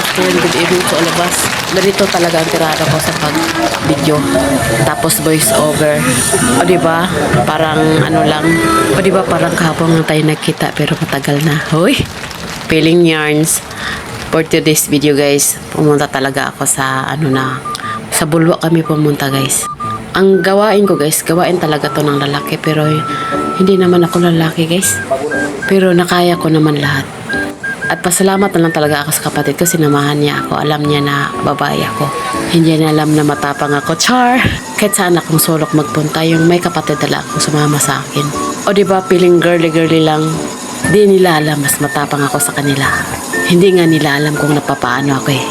afternoon, good evening to all of us. Ganito talaga ang tirada ko sa pag-video. Tapos voice over. O diba? Parang ano lang. O diba parang kahapon lang tayo nagkita pero matagal na. Hoy! Feeling yarns. For today's video guys, pumunta talaga ako sa sa Bulwa kami pumunta guys. Ang gawain ko guys, gawain talaga to ng lalaki pero hindi naman ako lalaki guys. Pero nakaya ko naman lahat. At pasalamat na lang talaga ako sa kapatid ko, sinamahan niya ako. Alam niya na babae ako. Hindi niya alam na matapang ako. Char! Kahit saan akong sulok magpunta, yung may kapatid talaga ako sumama sa akin. O diba, feeling girly-girly lang. Di nila alam, mas matapang ako sa kanila. Hindi nga nila alam kung napapaano ako eh.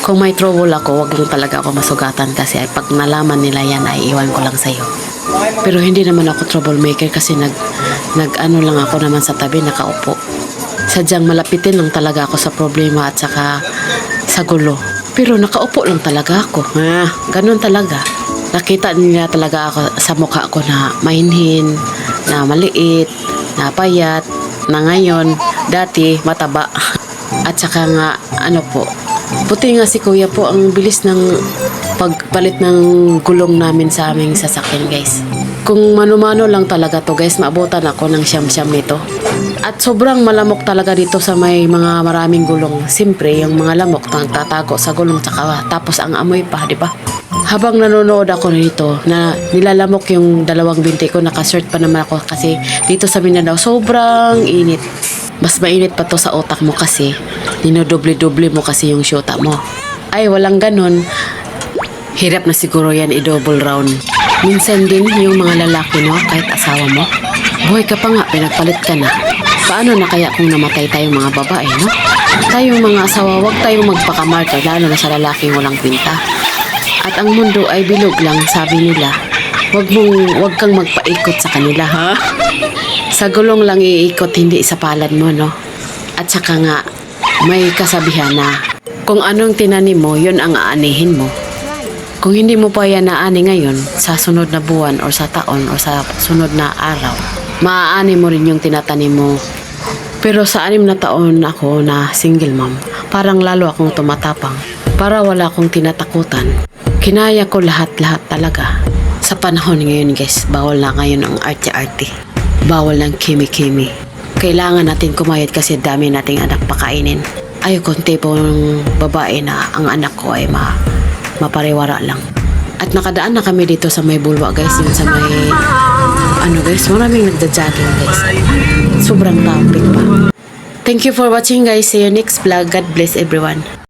Kung may trouble ako, wag lang talaga ako masugatan kasi ay pag nalaman nila yan, ay iwan ko lang sa'yo. Pero hindi naman ako troublemaker kasi nag-ano lang ako naman sa tabi, nakaupo. Sadyang malapitin lang talaga ako sa problema at saka sa gulo. Pero nakaupo lang talaga ako. Ganun talaga. Nakita nila talaga ako sa mukha ko na mainhin, na maliit, na payat, na ngayon, dati mataba. At saka nga, puti nga si kuya po, ang bilis ng pagpalit ng gulong namin sa aming sasakyan guys. Kung mano-mano lang talaga to guys, maabutan ako ng siyam-siyam nito. At sobrang malamok talaga dito sa may mga maraming gulong. Siyempre, yung mga lamok nagtatago sa gulong tsaka tapos ang amoy pa, di ba? Habang nanonood ako nito na nilalamok yung dalawang binti ko, nakashirt pa naman ako kasi dito sa Mindanao sobrang init. Mas mainit pa to sa utak mo kasi dinodoble-doble mo kasi yung syota mo. Ay, walang ganun. Hirap na siguro yan i-double round. Minsan din yung mga lalaki, no, kahit asawa mo, buhay ka pa nga, pinagpalit ka na. Paano na kaya kung namatay tayong mga babae, no? Tayong mga asawa, wag tayong magpakamarka, lalo na sa lalaking walang kwinta. At ang mundo ay bilog lang, sabi nila. Wag kang magpaikot sa kanila, ha? Sa gulong lang iikot, hindi sa palad mo, no? At saka nga, may kasabihan na, kung anong tinanim mo, yun ang aanihin mo. Kung hindi mo pa yan naani ngayon, sa sunod na buwan o sa taon o sa sunod na araw, maaani mo rin yung tinatanim mo. Pero sa 6 na taon ako na single mom, parang lalo akong tumatapang. Para wala akong tinatakutan. Kinaya ko lahat-lahat talaga. Sa panahon ngayon guys, bawal na ngayon ang arte-arte. Bawal ng kimi-kimi. Kailangan natin kumayod kasi dami nating anak pakainin. Ayoko tipong babae na ang anak ko ay mapariwara lang. At nakadaan na kami dito sa may Bulwa guys, yun sa may guys, maraming nagda-jogging guys. Sobrang topic pa. Thank you for watching guys. See you next vlog. God bless everyone.